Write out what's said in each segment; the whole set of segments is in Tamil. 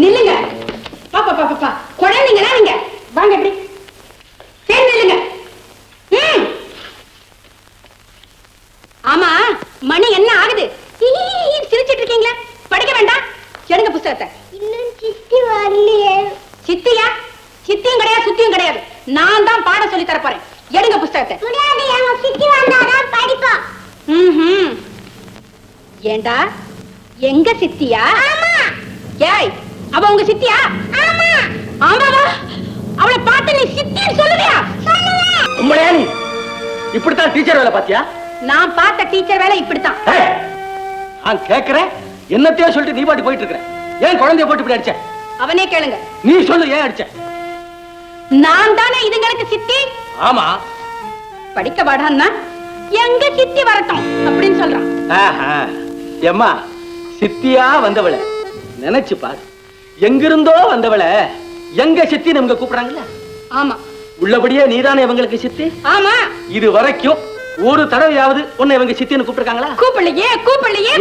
நில்லுங்க. பாப்பா பாப்பா குழந்தைங்களா நீங்க வாங்க எப்படி சரி நில்லுங்க. ஆமா மணி என்ன ஆகுது? சிரிச்சிட்டு இருக்கீங்களா? படிக்க வேண்டாம். எடுங்க புத்தகத்தை. இன்னும் சித்தி வரலையே. சித்தியா? சித்தியும் கிடையாது சுத்தியும் கிடையாது. நான் தான் பாடம் சொல்லி தர போறேன். எடுங்க புத்தகத்தை. முடியாது, எங்க சித்தி வந்தாதான் படிப்போம். ஏண்டா எங்க சித்தியா? ஆமா. ஏய் அவ உங்க சித்தியா? ஆமா. ஆமாவா? அவளை பார்த்து நீ சித்தின்னு சொல்லுவியா? சொல்லுவேன். உம்மையா நீ இப்படித்தான் டீச்சர் வேலை பாத்தியா? நான் பார்த்த டீச்சர் வேலை இப்படித்தான். நான் கேக்குறேன், என்னத்தையோ சொல்லிட்டு நீ பாட்டி போயிட்டு இருக்க. ஏன் குழந்தைய போட்டு இப்படி அடிச்ச? அவனே கேளுங்க. நீ சொல்லு, ஏன் அடிச்ச? நான் தானே இதுங்களுக்கு சித்தி. ஆமா. படிக்க வாடான்னா எங்க சித்தி வரட்டும் அப்படின்னு சொல்றான். எம்மா சித்தியா வந்தவள நினைச்சு பாரு. எங்கிருந்தோ வந்தவள எங்க சித்தி நமக்கு கூப்பிடுறாங்கல்ல. ஆமா. உள்ளபடியே நீதானே இவங்களுக்கு சித்தி. ஆமா. இது வரைக்கும் ஒரு தடவையாவது உன்னை இவங்க சித்தின்னு கூப்பிட்டுருக்காங்களா? கூப்பிடலையே கூப்பிடலையே.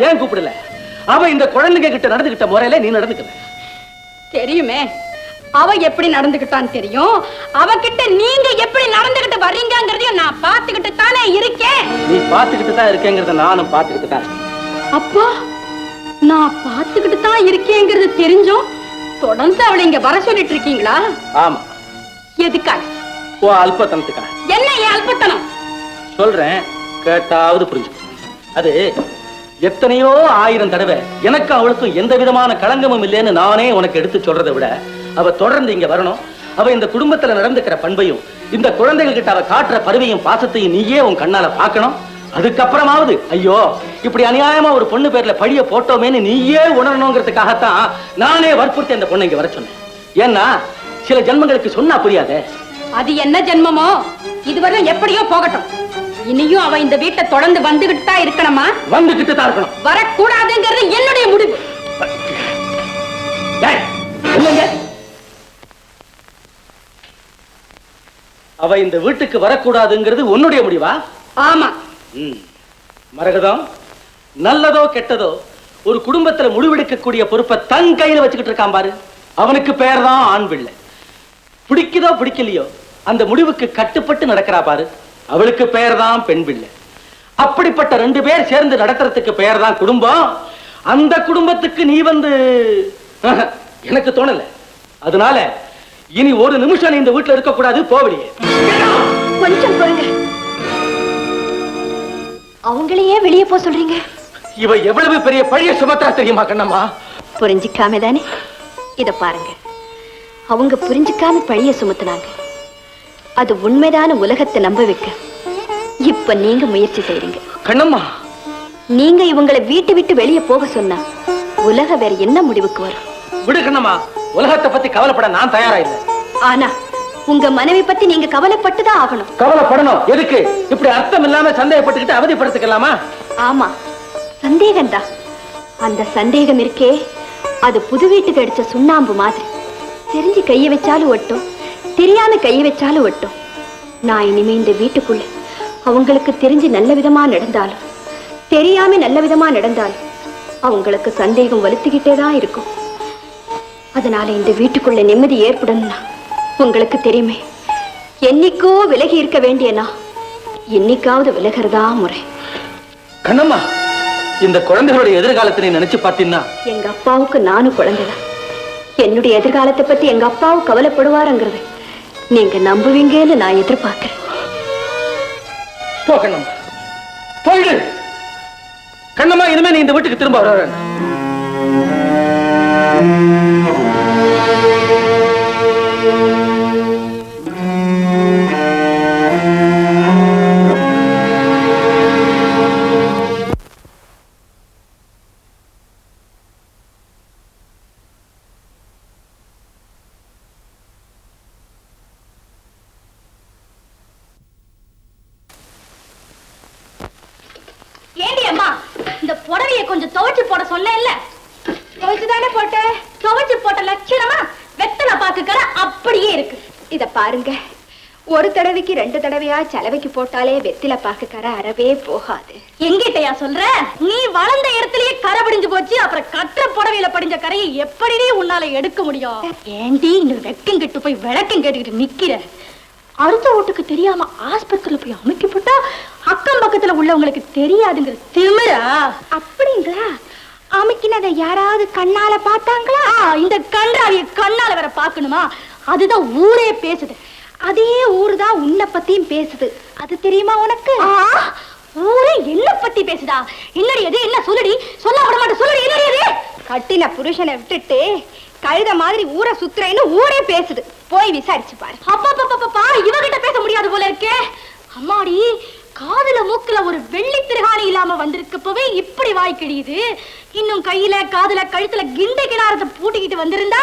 ஏன் கூப்பிடல? அவ இந்த குழந்தைங்க கிட்ட நடந்துகிட்ட முறையில நீ நடந்துக்கல. தெரியுமே அவ எப்படி நடந்துகிட்டான்னு தெரியும். அவகிட்ட நீங்க எப்படி நடந்துகிட்டு வர்றீங்கங்கறதையும் நான் பாத்துக்கிட்டு தானே இருக்கேன். நீ பாத்துக்கிட்டு தான் இருக்கேங்கறத நானும் பாத்துக்கிட்டு தான் இருக்கேன். அப்போ நான் பாத்துக்கிட்டு தான் இருக்கேங்கிறது தெரிஞ்சும் தொடர்ந்து அவளை இங்க வர சொல்லிட்டு இருக்கீங்களா? ஆமா. எதுக்காக? ஓ அல்பத்தனத்துக்காக. என்ன ஏன் அல்பத்தனம்? சொல்றேன், கேட்டாவது புரிஞ்சுக்கோ. அது எத்தனையோ ஆயிரம் தடவை எனக்கு அவளுக்கும் எந்த விதமான களங்கமும் இல்லைன்னு நானே உனக்கு எடுத்து சொல்றதை விட அவ தொடர்ந்து இங்க வரணும். அவ இந்த குடும்பத்துல நடந்துக்கிற பண்பையும் இந்த குழந்தைகள் கிட்ட அவ காட்டுற பருவையும் பாசத்தையும் நீயே உன் கண்ணால பாக்கணும். அதுக்கப்புறமாவது ஐயோ இப்படி அநியாயமா ஒரு பொண்ணு பேர்ல பழிய போட்டோமேன்னு நீயே உணரணுங்கிறதுக்காகத்தான் நானே வற்புறுத்தி அந்த பொண்ணை இங்க வர சொன்னேன். ஏன்னா சில ஜென்மங்களுக்கு சொன்னா புரியாதே. அது என்ன ஜென்மமோ இதுவரை எப்படியோ போகட்டும். இனியும் அவ இந்த வீட்டை தொடர்ந்து வந்துகிட்டு தான் இருக்கணுமா? வந்துகிட்டு தான் இருக்கணும். வரக்கூடாதுங்கிறது என்னுடைய முடிவு. அவ இந்த வீட்டுக்கு வரக்கூடாதுங்கிறது உன்னுடைய முடிவா? ஆமா. மரகதம், நல்லதோ கெட்டதோ ஒரு குடும்பத்துல முடிவெடுக்கக்கூடிய பொறுப்பை தன் கையில வச்சுக்கிட்டு இருக்கான் பாரு. அவனுக்கு பேர் தான் ஆண் பிள்ளை. பிடிக்குதோ பிடிக்கலையோ அந்த முடிவுக்கு கட்டுப்பட்டு நடக்கிறா பாரு, அவளுக்கு பேர் தான் பெண் பிள்ளை. அப்படிப்பட்ட ரெண்டு பேர் சேர்ந்து நடத்துறதுக்கு பேர் தான் குடும்பம். அந்த குடும்பத்துக்கு நீ வந்து எனக்கு தோணல. அதனால இனி ஒரு நிமிஷம் நீ இந்த வீட்டுல இருக்க கூடாது. போவடியே. கொஞ்சம் பொறுங்க. அவங்களையே வெளியே போ சொல்றீங்க? இவ எவ்வளவு பெரிய பழிய சுமத்தா தெரியுமா கண்ணம்மா? புரிஞ்சுக்காம தானே. இத பாருங்க, அவங்க புரிஞ்சுக்காம பழிய சுமத்துனாங்க. அது உண்மைதான உலகத்தை நம்ப வைக்க இப்ப நீங்க முயற்சி செய்றீங்க. கண்ணம்மா, நீங்க இவங்களை வீட்டு விட்டு வெளியே போக சொன்னா உலக வேற என்ன முடிவுக்கு வரும்? விடு கண்ணம்மா, உலகத்தை பத்தி கவலைப்பட நான் தயாரா இல்லை. ஆனா உங்க மனைவி பத்தி நீங்க கவலைப்பட்டுதான் ஆகணும். கவலைப்படணும் எதுக்கு? இப்படி அர்த்தம் இல்லாம சந்தேகப்பட்டுக்கிட்டு அவதிப்படுத்திக்கலாமா? ஆமா, சந்தேகம்தான். அந்த சந்தேகம் இருக்கே, அது புது வீட்டுக்கு அடிச்ச சுண்ணாம்பு மாதிரி. தெரிஞ்சு கைய வச்சாலும் ஒட்டும், தெரியாம கைய வச்சாலும் ஒட்டும். நான் இனிமே இந்த வீட்டுக்குள்ள அவங்களுக்கு தெரிஞ்சு நல்ல விதமா நடந்தாலும் தெரியாம நல்ல விதமா நடந்தாலும் அவங்களுக்கு சந்தேகம் வலுத்துக்கிட்டே தான் இருக்கும். அதனால இந்த வீட்டுக்குள்ள நிம்மதி ஏற்படணும்னா உங்களுக்கு தெரியுமே, என்னைக்கோ விலகி இருக்க வேண்டியனா என்னைக்காவது விலகிறதா முறை. கண்ணம்மா, இந்த குழந்தைகளுடைய எதிர்காலத்தை நீ நினைச்சு பார்த்தீங்கன்னா, எங்க அப்பாவுக்கு நானும் குழந்தைதான். என்னுடைய எதிர்காலத்தை பத்தி எங்க அப்பாவும் கவலைப்படுவாருங்கிறது நீங்க நம்புவீங்கன்னு நான் எதிர்பார்க்கிறேன். போ கண்ணம்மா, போயிடு. கண்ணம்மா, இனிமே நீ இந்த வீட்டுக்கு திரும்ப வர. இந்த புடவையை கொஞ்சம் துவைச்சு போட சொல்ல இல்ல? துவைச்சுதானே போட்டேன். துவைச்சு போட்ட லட்சணமா வெத்தலை பாக்குற அப்படியே இருக்கு. இத பாருங்க, ஒரு தடவைக்கு 2 தடவையா செலவைக்கு போட்டாலே வெத்தில பாக்கு கரை அறவே போகாது. எங்கிட்டயா சொல்ற? நீ வளர்ந்த இடத்துலயே கரை படிஞ்சு போச்சு, அப்புறம் கற்ற புடவையில படிஞ்ச கரையை எப்படி உன்னால எடுக்க முடியும்? ஏண்டி இன்னும் வெக்கம் கெட்டு போய் விளக்கம் கேட்டுக்கிட்டு நிக்கிற? அடுத்த வீட்டுக்கு தெரியாம ஆஸ்பத்திரியில போய் அமைக்கப்பட்டா அக்கம் பக்கத்துல உள்ளவங்களுக்கு தெரியாதுங்கிற திமிரா? அப்படிங்களா? அமைக்கினதை யாராவது கண்ணால பார்த்தாங்களா? இந்த கன்றாவிய கண்ணால வேற பாக்கணுமா? அதுதான் ஊரே பேசுது. அதே ஊரு தான் உன்னை பத்தியும் பேசுது. அது தெரியுமா உனக்கு? ஊரே என்ன பத்தி பேசுதா? என்னடி அது? என்ன சொல்லுடி? சொல்ல விட மாட்டேன், சொல்லுடி. என்னடி அது? கட்டின புருஷனை விட்டுட்டு கழுத மாதிரி ஊரை சுத்துறேன்னு ஊரே பேசுது. போய் விசாரிச்சு பாரு. அப்பா இவகிட்ட பேச முடியாது போல இருக்கே. அம்மாடி, காதுல மூக்குல ஒரு வெள்ளி திருகாணி இல்லாம வந்திருக்கப்பவே இப்படி வாய் கிழியுது. இன்னும் கையில காதுல கழுத்துல கிண்டை கிணாரத்தை பூட்டிக்கிட்டு வந்திருந்தா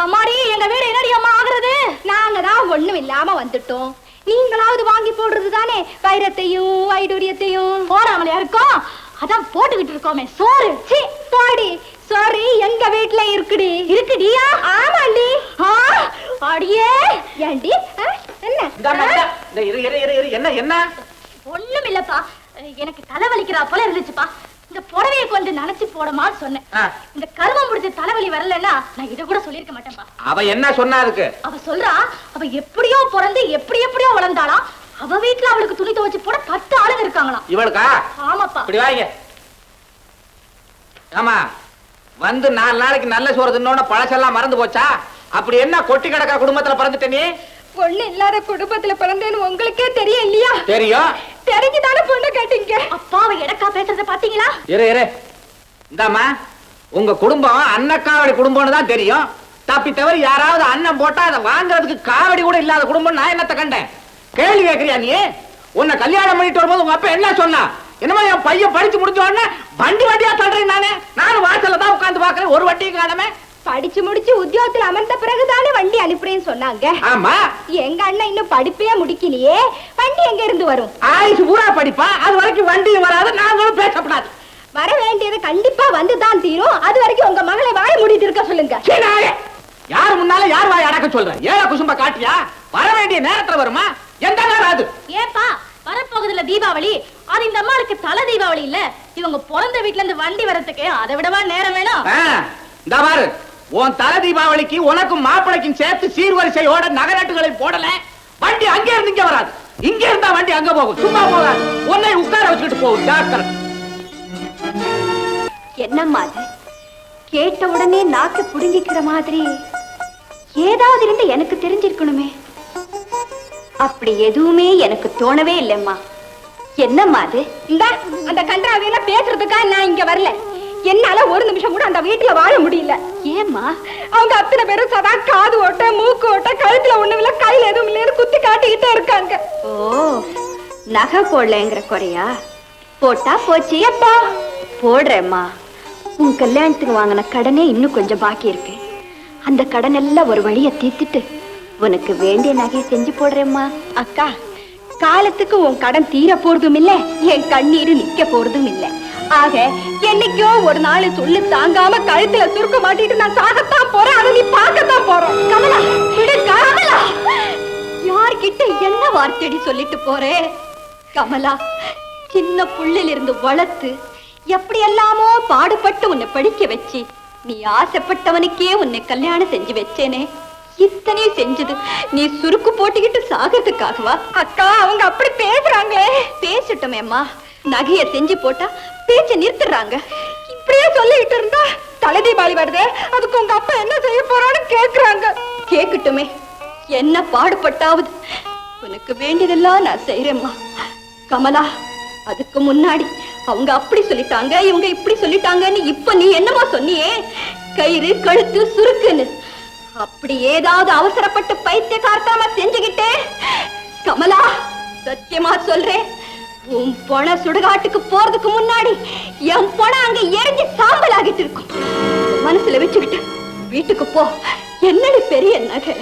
அம்மாடி எங்க வீடு என்னடி அம்மா ஆகுறது? நாங்க தான் ஒண்ணும் இல்லாம வந்துட்டோம். நீங்களாவது வாங்கி போடுறது தானே வைரத்தையும் வைடூரியத்தையும். போறாமலையா இருக்கோம், அதான் போட்டுக்கிட்டு இருக்கோமே சோறு. சி போடி. சாரி, எங்க வீட்டுல இருக்குடி. இருக்குடியா? ஆமாண்டி. அடியே ஏண்டி? என்ன என்ன? ஒண்ணும் இல்லப்பா, எனக்கு தலைவலிக்கிறா போல இருந்துச்சுப்பா. இந்த புடவையை கொஞ்சம் நினைச்சு போடமான்னு சொன்னேன். இந்த கருமம் முடிச்ச தலைவலி வரலன்னா நான் இதை கூட சொல்லிருக்க மாட்டேன்ப்பா. அவ என்ன சொன்னா இருக்கு? அவ சொல்றா, அவ எப்படியோ பிறந்து எப்படியோ வளர்ந்தாளாம். அவ வீட்டுல அவளுக்கு துணி துவைச்சு போட 10 ஆளுங்க இருக்காங்களாம். இவளுக்கா? ஆமாப்பா. இப்படி வாங்க. ஆமா, வந்து 4 நாளைக்கு நல்ல சோறு தின்னோட பழசெல்லாம் மறந்து போச்சா? அப்படி என்ன கொட்டி கிடக்கிற குடும்பத்துல பிறந்துட்ட நீ? பொண்ணு இல்லாத குடும்பத்துல பிறந்தேன்னு உங்களுக்கே தெரியும் இல்லையா? தெரியும். தெரிஞ்சுதானே பொண்ணு கேட்டீங்க. அப்பா அவ எனக்கா பேசுறத பாத்தீங்களா? இரு இந்தாமா, உங்க குடும்பம் அன்னக்காவடி குடும்பம்னு தான் தெரியும். தப்பி தவறி யாராவது அன்னம் போட்டா அதை வாங்குறதுக்கு காவடி கூட இல்லாத குடும்பம் நான் என்னத்த கண்டேன்? கேள்வி கேட்கறியா நீ? உன்னை கல்யாணம் பண்ணிட்டு வரும்போது உங்க அப்பா என்ன சொன்னா? என்னமா என் பையன் படிச்சு முடிச்ச உடனே வண்டியா தள்ளுறேன் நானும் வாசல்ல தான் உட்கார்ந்து பாக்குறேன், ஒரு வட்டியும் காணமே. படிச்சு முடிச்சு உத்தியோகத்துல அமர்ந்த பிறகுதானே வண்டி அனுப்புறேன்னு சொன்னாங்க. ஆமா, எங்க அண்ணன் இன்னும் படிப்பே முடிக்கலையே, வண்டி எங்க இருந்து வரும்? ஆயுசு பூரா படிப்பா, அது வரைக்கும் வண்டியும் வராது, நாங்களும் பேசப்படாது. வர வேண்டியது கண்டிப்பா வந்துதான் தீரும். அது வரைக்கும் உங்க மகளை வாய மூடிட்டு இருக்க சொல்லுங்க. யாரு முன்னால யார் வாய் அடக்க சொல்றேன்? ஏழை குசும்ப காட்டியா? வர வேண்டிய நேரத்துல வருமா? எந்த நேரம் அது? ஏப்பா, வரப்போகுதுல தீபாவளி, அது இந்த அம்மாளுக்கு தலை தீபாவளி இல்ல. இவங்க பிறந்த வீட்டுல இருந்து வண்டி வரத்துக்கு அதை விடவா நேரம் வேணும்? இந்த பாரு, உன் தலை தீபாவளிக்கு உனக்கும் மாப்பிளைக்கும் சேர்த்து சீர்வரிசையோட நகரட்டுகளை போடல. வண்டி அங்கே இருந்து இங்க வராது, இங்க இருந்தா வண்டி அங்க போகும். சும்மா போகாது, உன்னை உட்கார வச்சுக்கிட்டு போகும். ஜாக்கிரதை. என்னம்மா அது? கேட்ட உடனே நாக்கு புடுங்கிக்கிற மாதிரி ஏதாவது இருந்து எனக்கு தெரிஞ்சிருக்கணுமே. அப்படி எதுவுமே எனக்கு தோணவே இல்லைம்மா. என்னம்மா அது? இந்த அந்த கன்றாவியில பேசுறதுக்கா நான் இங்க வரல. என்னால ஒரு நிமிஷம் கூட அந்த வீட்டுல வாழ முடியல. ஏம்மா? அவங்க அத்தனை பேரும் சதா காது ஓட்ட, மூக்கு ஓட்ட, கழுத்துல ஒண்ணும் இல்ல, கையில எதுவும் இல்லைன்னு குத்தி காட்டிக்கிட்டே இருக்காங்க. ஓ, நகை போடலங்கிற குறையா? போட்டா போச்சு. அப்பா போடுறேம்மா. உன் கல்யாணத்துக்கு வாங்கின கடனே இன்னும் கொஞ்சம் பாக்கி இருக்கு. அந்த கடன் எல்லாம் ஒரு வழிய தீர்த்துட்டு உனக்கு வேண்டிய நகையை செஞ்சு போடுறேம்மா. அக்கா, காலத்துக்கு உன் கடன் தீர போறதும் இல்ல, என் கண்ணீரு நிக்க போறதும் இல்ல. ஆக என்னைக்கோ ஒரு நாள் சொல்லு தாங்காம கழுத்துல சுருக்க மாட்டிட்டு நான் சாகத்தான் போறேன். அதை நீ பார்க்கத்தான் போறோம். கமலா, கமலா, யார்கிட்ட என்ன வார்த்தையடி சொல்லிட்டு போறே? கமலா, சின்ன புள்ளில இருந்து வளர்த்து எப்படி எல்லாமோ பாடுபட்டு உன்னை படிக்க வச்சு நீ ஆசைப்பட்டவனுக்கே உன்னை கல்யாணம் செஞ்சு வச்சேனே. இத்தனையும் செஞ்சது நீ சுருக்கு போட்டுக்கிட்டு சாகிறதுக்காகவா? அக்கா, அவங்க அப்படி பேசுறாங்களே. பேசட்டுமேம்மா, நகைய செஞ்சு போட்டா பேச்ச நிறுத்துறாங்க. இப்படியே சொல்லிட்டு இருந்தா தலை தீபாவளி வருது, அதுக்கு உங்க அப்பா என்ன செய்ய போறான்னு கேக்குறாங்க. கேக்கட்டுமே, என்ன பாடுபட்டாவது உனக்கு வேண்டியதெல்லாம் நான் செய்யறேம்மா. கமலா, அதுக்கு முன்னாடி அவங்க அப்படி சொல்லிட்டாங்க, இவங்க இப்படி சொல்லிட்டாங்கன்னு இப்ப நீ என்னமா சொன்னியே? கயிறு கழுத்து சுருக்குன்னு அப்படி ஏதாவது அவசரப்பட்டு பைத்தியக்காரத்தனமா செஞ்சுக்கிட்டே கமலா, சத்தியமா சொல்றேன், உன் பொண சுடுகாட்டுக்கு போறதுக்கு முன்னாடி என் பொண அங்க எரிஞ்சு சாம்பல் ஆகிட்டு இருக்கும். மனசுல வச்சுக்கிட்டு வீட்டுக்கு போ. என்னடி பெரிய நகை,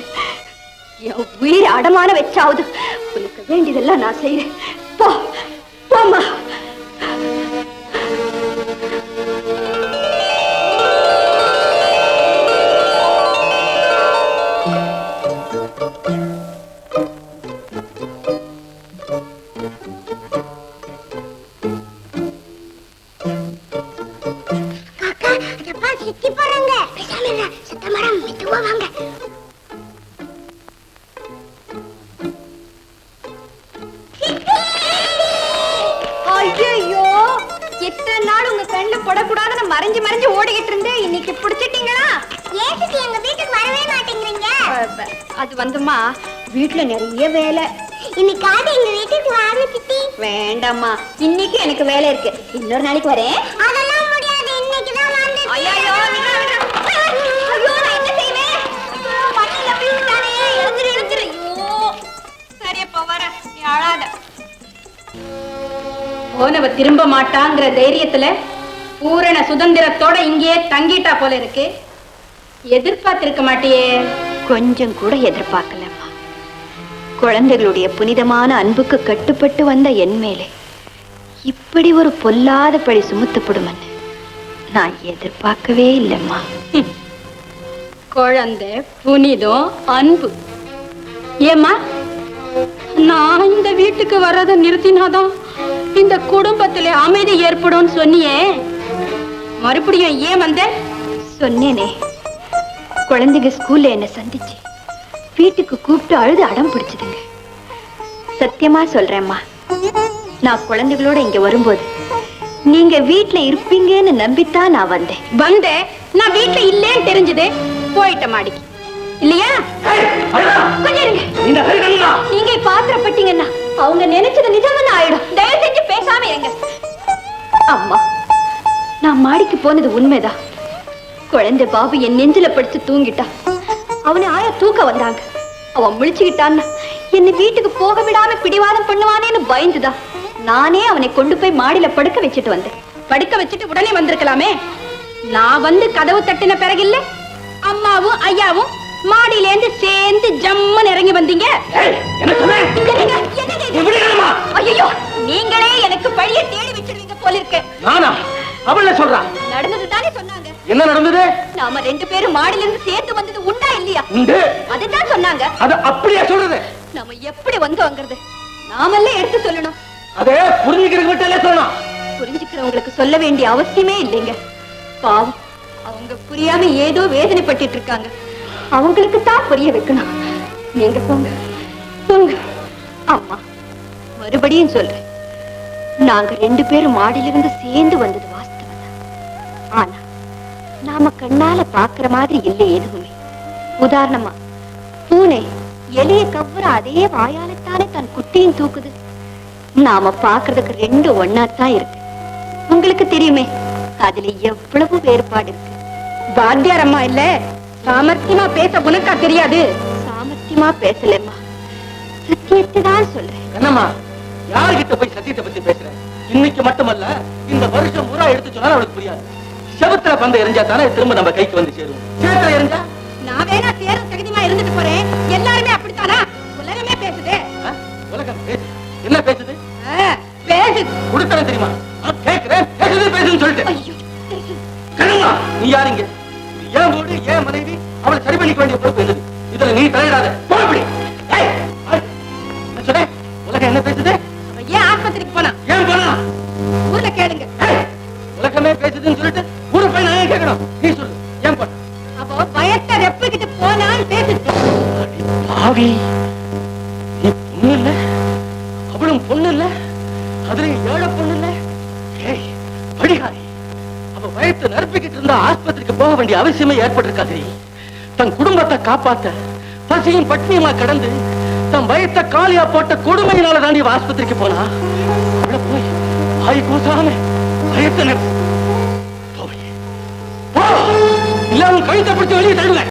என் உயிரை அடமான வச்சாவது உனக்கு வேண்டியதெல்லாம் நான் செய்யறேன். போ போமா. மெதுவா வாங்க. ஐயோ, இத்தனை நாள் உங்க கண்ணுல படக்கூடாதுன்னு மறைஞ்சு மறைஞ்சு ஓடிக்கிட்டு இருந்தேன். இன்னைக்கு பிடிச்சிட்டீங்களா? ஏன் சித்தி எங்க வீட்டுக்கு வரவே மாட்டேங்கிறீங்க? அது வந்துமா, வீட்டுல நிறைய வேலை. இன்னைக்காவது எங்க வீட்டுக்கு வாங்க சித்தி. வேண்டாம்மா, இன்னைக்கு எனக்கு வேலை இருக்கு. இன்னொரு நாளைக்கு வரேன். அதெல்லாம் முடியாது, இன்னைக்கு தான் வந்து. ஐயோ, நான் என்ன செய்வேன்? மண்ணில விழுந்துட்டானே. எழுந்துரு, எழுந்துரு. ஐயோ, சரியப்பா வரேன், நீ அழாத. போனவ திரும்ப மாட்டாங்கிற தைரியத்துல பூரண சுதந்திரத்தோட இங்கேயே தங்கிட்டா போல இருக்கு. எதிர்பார்த்திருக்க மாட்டியே? கொஞ்சம் கூட எதிர்பார்க்கலம்மா. குழந்தைகளுடைய புனிதமான அன்புக்கு கட்டுப்பட்டு வந்த என் மேலே இப்படி ஒரு பொல்லாத பழி சுமத்தப்படும் நான் எதிர்பார்க்கவே இல்லைம்மா. குழந்தை புனிதம் அன்பு. ஏம்மா, நான் இந்த வீட்டுக்கு வர்றதை நிறுத்தினாதான் இந்த குடும்பத்திலே அமைதி ஏற்படும் சொன்னியே, மறுபடியும் ஏன் வந்த? சொன்னேனே, குழந்தைங்க ஸ்கூல்ல என்ன சந்திச்சு வீட்டுக்கு கூப்பிட்டு அழுது அடம் பிடிச்சதுங்க. சத்தியமா சொல்றேம்மா, நான் குழந்தைகளோட இங்க வரும்போது நீங்க வீட்டுல இருப்பீங்கன்னு நம்பித்தான் நான் வந்தேன். நான் வீட்டுல இல்லேன்னு தெரிஞ்சது, போயிட்ட மாடிக்கு இல்லையா? நீங்க பாத்திரப்பட்டீங்கன்னா அவங்க நினைச்சது நிஜம்னு ஆயிடும். தயவு செஞ்சு பேசாம இருங்க. அம்மா, நான் மாடிக்கு போனது உண்மைதான். குழந்தை பாபு என் நெஞ்சில படுத்து தூங்கிட்டா. அவனை ஆயா தூக்க வந்தாங்க. அவன் முழிச்சுக்கிட்டான்னா என்னை வீட்டுக்கு போக விடாம பிடிவாதம் பண்ணுவானேன்னு பயந்துதான் நானே அவனை கொண்டு போய் மாடியில படுக்க வச்சுட்டு வந்தேன். படுக்க வச்சுட்டு உடனே வந்திருக்கலாமே. நான் வந்து கதவு தட்டின பிறகில்ல, அம்மாவும் ஐயாவும் மாடியில இருந்து சேர்ந்து ஜம்முன்னு இறங்கி வந்தீங்க. ஐயோ, நீங்களே எனக்கு பழிய தேடி வச்சிருவீங்க போல இருக்கு. நானா? அவள சொல்றா. நடந்தது தானே சொன்னாங்க. என்ன நடந்தது? நாம ரெண்டு பேரும் மாடியில இருந்து சேர்ந்து வந்தது உண்டா இல்லையா? உண்டு. அதுதான் சொன்னாங்க. அது அப்படியே சொல்றது. நாம எப்படி வந்தோங்கிறது நாமல்ல எடுத்து சொல்லணும். அதே புரிஞ்சுக்கிறவங்க மட்டும் சொல்லணும். புரிஞ்சுக்கிறவங்களுக்கு சொல்ல வேண்டிய அவசியமே இல்லைங்க. பாவம், அவங்க புரியாம ஏதோ வேதனைப்பட்டு இருக்காங்க. அவங்களுக்கு தான் புரிய வைக்கணும். நீங்க போங்க போங்க. அம்மா, மறுபடியும் சொல்றேன், நாங்க ரெண்டு பேரும் மாடியிலிருந்து சேர்ந்து வந்தது வாஸ்தவம் தான். ஆனா நாம கண்ணால பாக்குற மாதிரி இல்லை எதுவுமே. உதாரணமா, பூனை எலிய கவ்வுற அதே வாயாலத்தானே தன் குட்டியும் தூக்குது. நாம பாக்குறதுக்கு ரெண்டு ஒன்னாத்தான் இருக்கு. உங்களுக்கு தெரியுமே, அதுல எவ்வளவு வேறுபாடு இருக்கு. பாத்தியார் அம்மா இல்ல, சாமர்த்தியமா பேச உனக்கா தெரியாது? சாமர்த்தியமா பேசலம்மா, சத்தியத்தை தான் சொல்றேன். என்னம்மா, யார்கிட்ட போய் சத்தியத்தை பத்தி பேசுறேன்? இன்னைக்கு மட்டுமல்ல, இந்த வருஷம் பூரா எடுத்து சொன்னா அவளுக்கு புரியாது. செவத்துல பந்த எரிஞ்சா தானே திரும்ப நம்ம கைக்கு வந்து சேரும். சேத்துல எரிஞ்சா நான் வேணா சேர தகுதிமா இருந்துட்டு போறேன். எல்லாருமே அப்படித்தானா? உலகமே பேசுது. உலகம் பேசு. என்ன பேசுது? பேசுது. கொடுத்தன தெரியுமா? கேக்குறேன், பேசுது பேசுன்னு சொல்லிட்டு. கண்ணம்மா, நீ யாருங்க? ஏன் வீடு, ஏன் மனைவி, அவளை சரி பண்ணிக்க வேண்டிய பொறுப்பு என்னது? இதுல நீ தலையிடாத. போடி. சொன்னேன், உலகம் என்ன பேசுது? ஏன் ஆஸ்பத்திரிக்கு போனா? ஏன் போனா? ஊர்ல கேளுங்க. உலகமே பேசுதுன்னு சொல்லிட்டு ஊரை போய் நான் ஏன் கேட்கணும்? நீ சொல்லு, ஏன் போன? அப்போ பயத்தை ரெப்புக்கிட்டு போனான்னு பேசுது. பாவி, நீ பொண்ணு இல்ல, அவளும் பொண்ணு இல்ல, அதுல ஏழை பொண்ணு இல்ல. ஏய் படிகாரி, அவ வயத்தை நறுப்பிக்கிட்டு இருந்தா ஆஸ்பத்திரிக்கு போக வேண்டிய அவசியமே ஏற்பட்டிருக்காது. தன் குடும்பத்தை காப்பாத்த பசியும் பட்னியுமா கடந்து தன் வயத்தை காலியா போட்ட கொடுமையினால தாண்டி ஆஸ்பத்திரிக்கு போனா. அவளை போய் வாய் கூசாம வயத்தை இல்ல, அவன் கழுத்தை பிடிச்சு வெளியே தள்ளுவேன்.